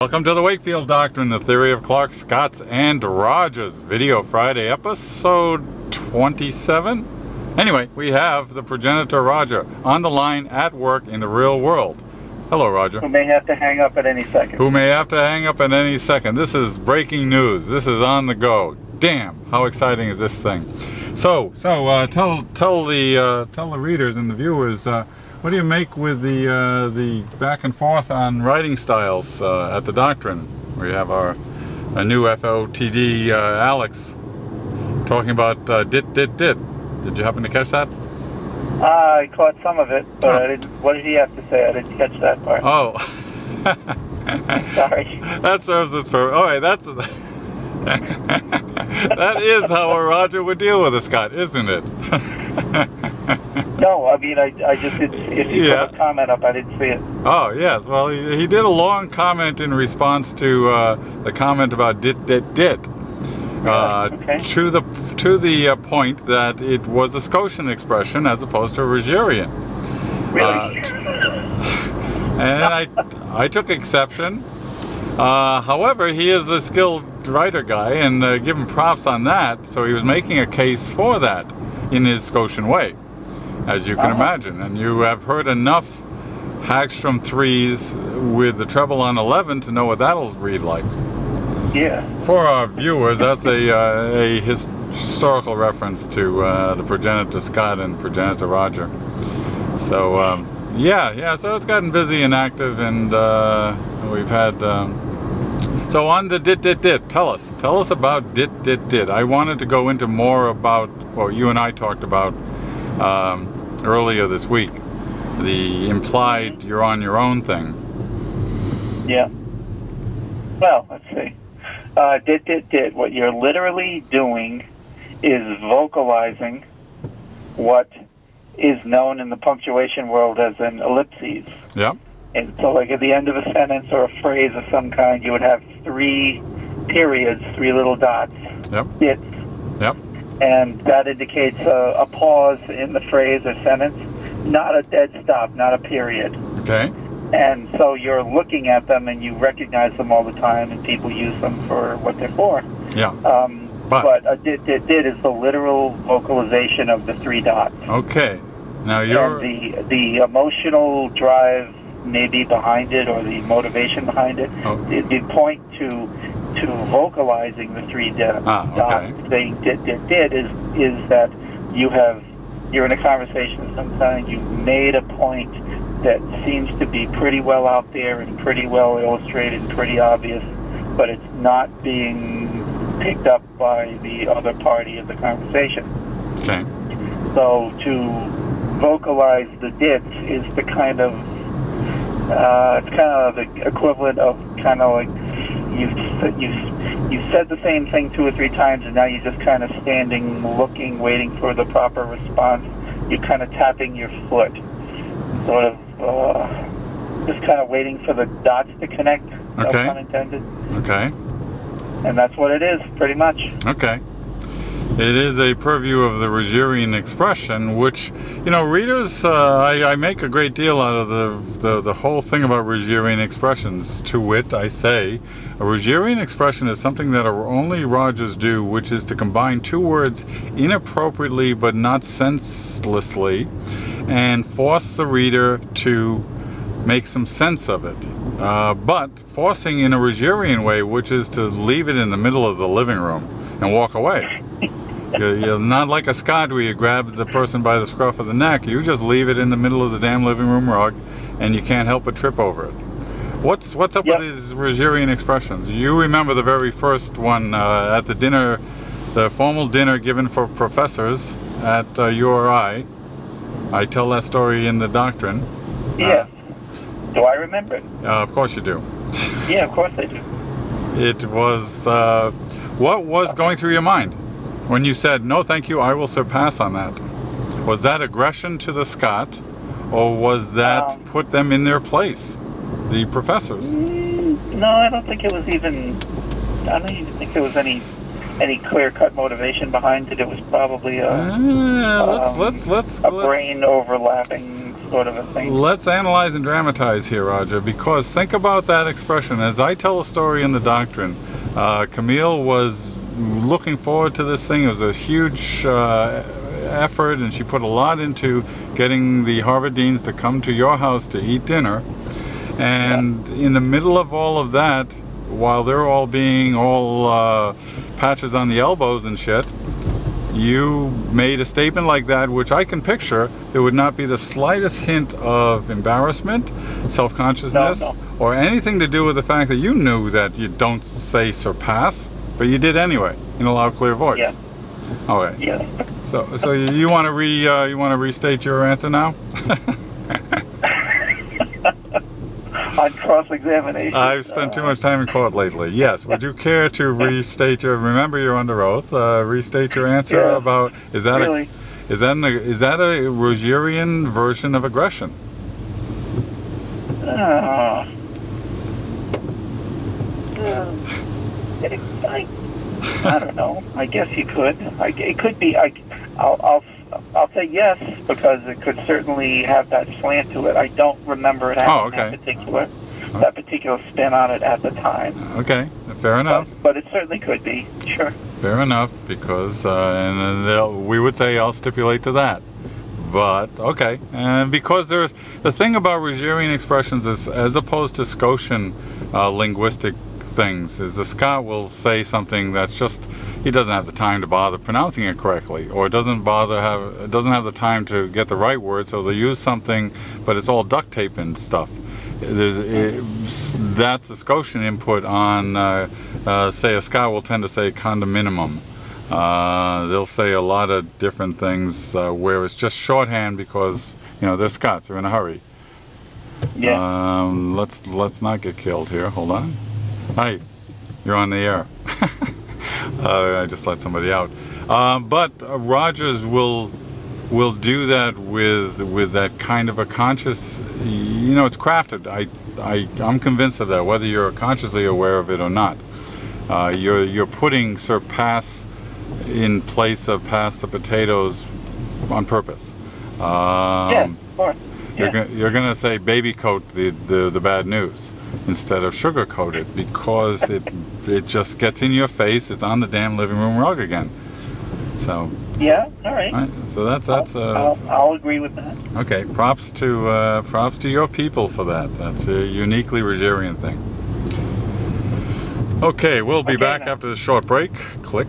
Welcome to the Wakefield Doctrine, the Theory of Clark, Scott's, and Rogers. Video Friday, episode 27. Anyway, we have the Progenitor Roger on the line at work in the real world. Hello, Roger. Who may have to hang up at any second. Who may have to hang up at any second. This is breaking news. This is on the go. Damn, how exciting is this thing? So tell the readers and the viewers, what do you make with the back and forth on writing styles at the Doctrine? We have a new FOTD Alex talking about dit. Did you happen to catch that? I caught some of it, but I didn't. What did he have to say? I didn't catch that part. Oh. Sorry. That serves us for. All right, that's. That is how a Roger would deal with a Scott, isn't it? No, I mean, I just did. If you put a comment up, I didn't see it. Oh yes, well he did a long comment in response to the comment about dit. Okay. To the point that it was a Scotian expression as opposed to a Rogerian. Really? And I took exception. However, he is a skilled writer guy, and give him props on that. So he was making a case for that in his Scotian way, as you can imagine. And you have heard enough Hagstrom 3s with the treble on 11 to know what that'll read like. Yeah. For our viewers, that's a historical reference to the Progenitor Scott and Progenitor Roger. So yeah. So it's gotten busy and active, and we've had. So on the dit. Tell us about dit. I wanted to go into more about what you and I talked about earlier this week, the implied you're on your own thing. Yeah. Well, let's see. Dit. What you're literally doing is vocalizing what is known in the punctuation world as an ellipses. Yep. And so, like at the end of a sentence or a phrase of some kind, you would have 3 periods, 3 little dots. Yep. Dits. Yep. And that indicates a pause in the phrase or sentence, not a dead stop, not a period. Okay. And so you're looking at them and you recognize them all the time, and people use them for what they're for. Yeah. But a dit is the literal vocalization of the 3 dots. Okay. Now you're... And the emotional drive maybe behind it, or the motivation behind it, the point to vocalizing the 3 dots, saying dit is that you're in a conversation of some kind, you've made a point that seems to be pretty well out there and pretty well illustrated and pretty obvious, but it's not being picked up by the other party of the conversation. Okay. So to vocalize the dits is the kind of it's kind of the equivalent of kind of like you've said the same thing 2 or 3 times, and now you're just kind of standing, looking, waiting for the proper response. You're kind of tapping your foot, sort of just kind of waiting for the dots to connect. No pun intended. Okay. And that's what it is, pretty much. Okay. It is a purview of the Rogerian expression, which, you know, readers, I make a great deal out of the whole thing about Rogerian expressions. To wit, I say, a Rogerian expression is something that only Rogers do, which is to combine 2 words inappropriately but not senselessly, and force the reader to make some sense of it. But forcing in a Rogerian way, which is to leave it in the middle of the living room and walk away. You're not like a Scott where you grab the person by the scruff of the neck. You just leave it in the middle of the damn living room rug, and you can't help but trip over it. What's up with these Rogerian expressions? You remember the very first one at the dinner, the formal dinner given for professors at URI. I tell that story in the Doctrine. Yes. Do I remember it? Of course you do. Yeah, of course I do. It was, what was going through your mind when you said, no thank you, I will surpass on that? Was that aggression to the Scott, or was that put them in their place, the professors? No, I don't think it was even, I don't even think there was any clear-cut motivation behind it. It was probably a brain overlapping sort of a thing. Let's analyze and dramatize here, Roger, because think about that expression. As I tell a story in the doctrine, Camille was looking forward to this thing. It was a huge effort, and she put a lot into getting the Harvard deans to come to your house to eat dinner. And in the middle of all of that, while they're all being all patches on the elbows and shit, you made a statement like that, which I can picture. There would not be the slightest hint of embarrassment, self-consciousness, or anything to do with the fact that you knew that you don't say surpass, but you did anyway, in a loud, clear voice. Yeah. Okay. Yeah. So you want to restate your answer now? On cross-examination. I've spent too much time in court lately. Yes. Would you care to restate your? Remember, you're under oath. Restate your answer about is that a Rogerian version of aggression? I don't know. I guess you could. It could be. I'll say yes, because it could certainly have that slant to it. I don't remember it having that particular spin on it at the time. Okay, fair enough. But it certainly could be. Sure. Fair enough, because and we would say I'll stipulate to that. But okay, and because there's the thing about Rogerian expressions is, as opposed to Scotian linguistic things, is the Scot will say something that's just he doesn't have the time to bother pronouncing it correctly, or doesn't have the time to get the right word, so they use something, but it's all duct tape and stuff. That's the Scotian input on say a Scot will tend to say condominium. They'll say a lot of different things where it's just shorthand because they're Scots, they're in a hurry. Yeah. Let's not get killed here. Hold on. Hi, you're on the air. I just let somebody out. But Rogers will do that with that kind of a conscious. It's crafted. I'm convinced of that, whether you're consciously aware of it or not. You're putting surpass in place of pass the potatoes on purpose. Yeah, of course. You're going to say baby coat the bad news instead of sugarcoat it, because it just gets in your face. It's on the damn living room rug again. So yeah, all right. So that's I'll agree with that. Okay. Props to your people for that. That's a uniquely Rogerian thing. Okay, we'll be back after the short break. Click.